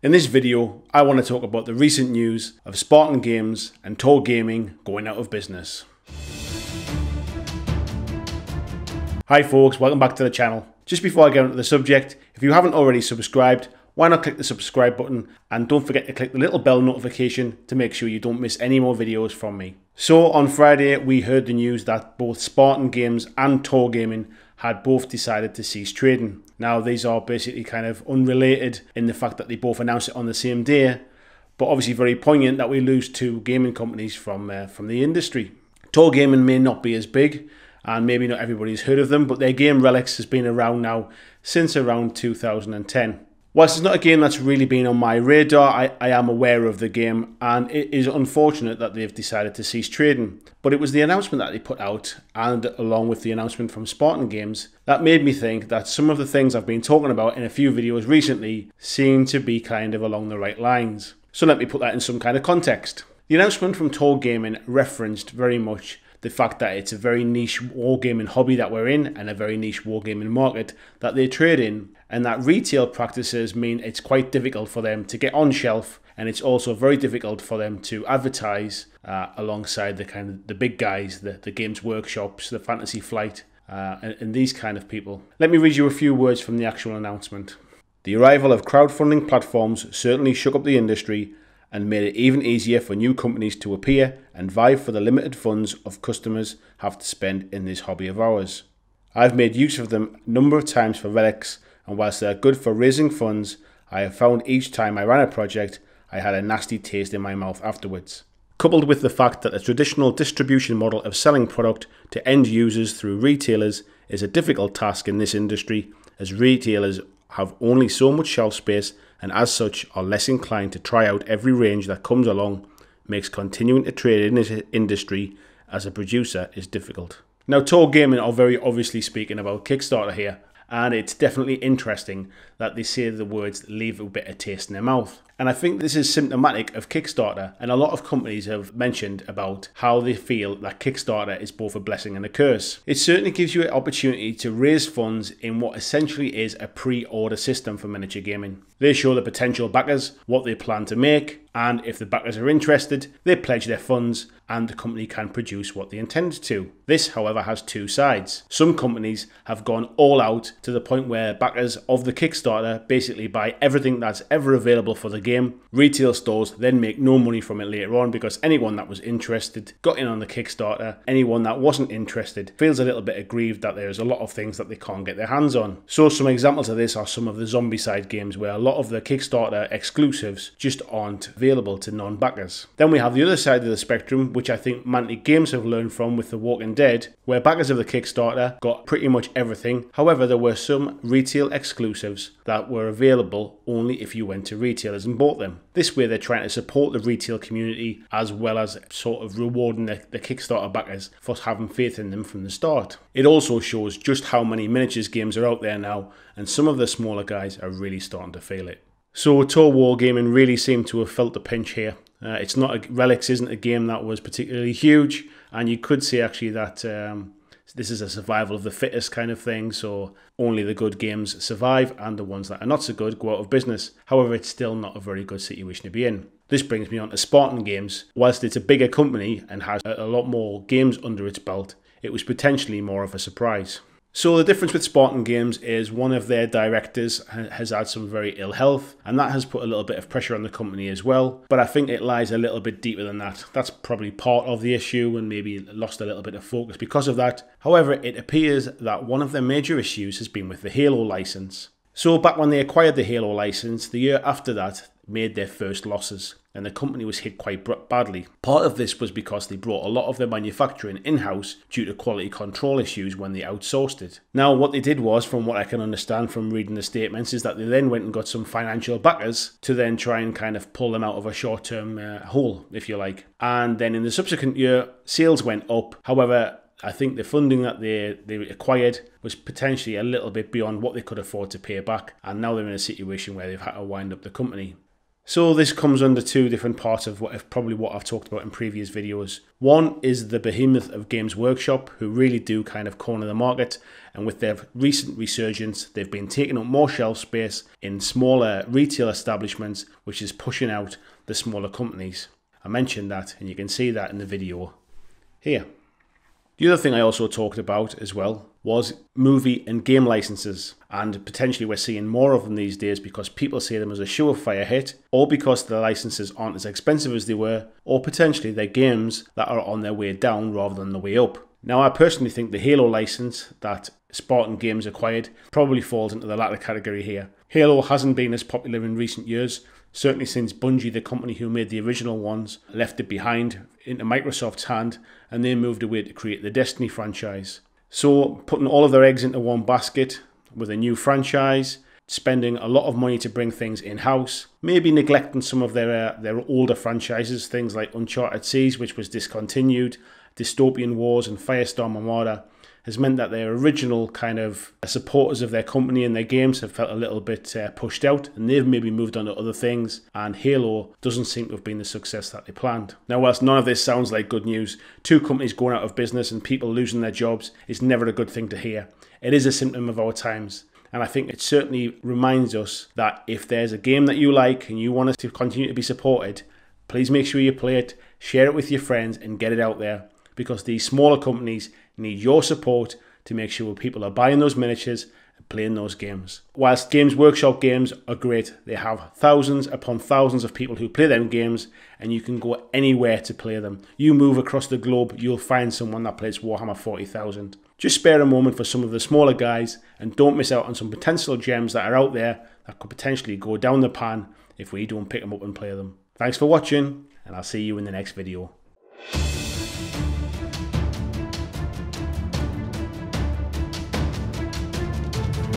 In this video, I want to talk about the recent news of Spartan Games and Tor Gaming going out of business. Hi folks, welcome back to the channel. Just before I get into the subject, if you haven't already subscribed, why not click the subscribe button and don't forget to click the little bell notification to make sure you don't miss any more videos from me. So on Friday, we heard the news that both Spartan Games and Tor Gaming had both decided to cease trading. Now these are basically kind of unrelated in the fact that they both announced it on the same day, but obviously very poignant that we lose two gaming companies from the industry. Tor Gaming may not be as big, and maybe not everybody's heard of them, but their game Relics has been around now since around 2010. Whilst it's not a game that's really been on my radar, I am aware of the game, and it is unfortunate that they've decided to cease trading. But it was the announcement that they put out, and along with the announcement from Spartan Games, that made me think that some of the things I've been talking about in a few videos recently seem to be kind of along the right lines. So let me put that in some kind of context. The announcement from Tor Gaming referenced very much the fact that it's a very niche wargaming hobby that we're in and a very niche wargaming market that they trade in, and that retail practices mean it's quite difficult for them to get on shelf, and it's also very difficult for them to advertise alongside the big guys, the Games Workshops, the Fantasy Flight, and these kind of people. Let me read you a few words from the actual announcement. The arrival of crowdfunding platforms certainly shook up the industry and made it even easier for new companies to appear and vie for the limited funds of customers have to spend in this hobby of ours. I've made use of them a number of times for Relics, and whilst they're good for raising funds, I have found each time I ran a project, I had a nasty taste in my mouth afterwards. Coupled with the fact that the traditional distribution model of selling product to end users through retailers is a difficult task in this industry, as retailers have only so much shelf space and as such are less inclined to try out every range that comes along, makes continuing to trade in this industry as a producer is difficult. Now Tor Gaming are very obviously speaking about Kickstarter here, and it's definitely interesting that they say the words leave a bitter taste in their mouth. And I think this is symptomatic of Kickstarter, and a lot of companies have mentioned about how they feel that Kickstarter is both a blessing and a curse. It certainly gives you an opportunity to raise funds in what essentially is a pre-order system for miniature gaming. They show the potential backers what they plan to make, and if the backers are interested, they pledge their funds and the company can produce what they intend to. This, however, has two sides. Some companies have gone all out to the point where backers of the Kickstarter basically buy everything that's ever available for the game. Retail stores then make no money from it later on because anyone that was interested got in on the Kickstarter. Anyone that wasn't interested feels a little bit aggrieved that there's a lot of things that they can't get their hands on. So some examples of this are some of the Zombicide games where a lot of the Kickstarter exclusives just aren't available to non-backers. Then we have the other side of the spectrum, which I think Mantic Games have learned from with The Walking Dead, where backers of the Kickstarter got pretty much everything. However, there were some retail exclusives that were available only if you went to retailers and bought them. This way they're trying to support the retail community as well as sort of rewarding the Kickstarter backers for having faith in them from the start. It also shows just how many miniatures games are out there now, and some of the smaller guys are really starting to feel it. So Tor Wargaming really seemed to have felt the pinch here. Relics isn't a game that was particularly huge, and you could say actually that this is a survival of the fittest kind of thing, so only the good games survive and the ones that are not so good go out of business. However, it's still not a very good situation to be in. This brings me on to Spartan Games. Whilst it's a bigger company and has a lot more games under its belt, it was potentially more of a surprise. So the difference with Spartan Games is one of their directors has had some very ill health, and that has put a little bit of pressure on the company as well. But I think it lies a little bit deeper than that. That's probably part of the issue and maybe lost a little bit of focus because of that. However, it appears that one of their major issues has been with the Halo license. So back when they acquired the Halo license, the year after that, made their first losses, and the company was hit quite badly. Part of this was because they brought a lot of their manufacturing in-house due to quality control issues when they outsourced it. Now what they did was, from what I can understand from reading the statements, is that they then went and got some financial backers to then try and kind of pull them out of a short-term hole, if you like. And then in the subsequent year, sales went up. However, I think the funding that they acquired was potentially a little bit beyond what they could afford to pay back, and now they're in a situation where they've had to wind up the company. So this comes under two different parts of what I've talked about in previous videos. One is the behemoth of Games Workshop, who really do kind of corner the market, and with their recent resurgence, they've been taking up more shelf space in smaller retail establishments, which is pushing out the smaller companies. I mentioned that, and you can see that in the video here. The other thing I also talked about as well was movie and game licenses, and potentially we're seeing more of them these days because people see them as a surefire hit, or because the licenses aren't as expensive as they were, or potentially they're games that are on their way down rather than the way up. Now, I personally think the Halo license that Spartan Games acquired probably falls into the latter category here. Halo hasn't been as popular in recent years, certainly since Bungie, the company who made the original ones, left it behind into Microsoft's hand and they moved away to create the Destiny franchise. So putting all of their eggs into one basket with a new franchise, spending a lot of money to bring things in-house, maybe neglecting some of their older franchises, things like Uncharted Seas, which was discontinued, Dystopian Wars and Firestorm Armada, has meant that their original kind of supporters of their company and their games have felt a little bit pushed out, and they've maybe moved on to other things, and Halo doesn't seem to have been the success that they planned. Now, whilst none of this sounds like good news, two companies going out of business and people losing their jobs is never a good thing to hear. It is a symptom of our times. And I think it certainly reminds us that if there's a game that you like and you want us to continue to be supported, please make sure you play it, share it with your friends and get it out there, because these smaller companies need your support to make sure people are buying those miniatures and playing those games. Whilst Games Workshop games are great, they have thousands upon thousands of people who play them games, and you can go anywhere to play them. You move across the globe, you'll find someone that plays Warhammer 40,000. Just spare a moment for some of the smaller guys and don't miss out on some potential gems that are out there that could potentially go down the pan if we don't pick them up and play them. Thanks for watching, and I'll see you in the next video.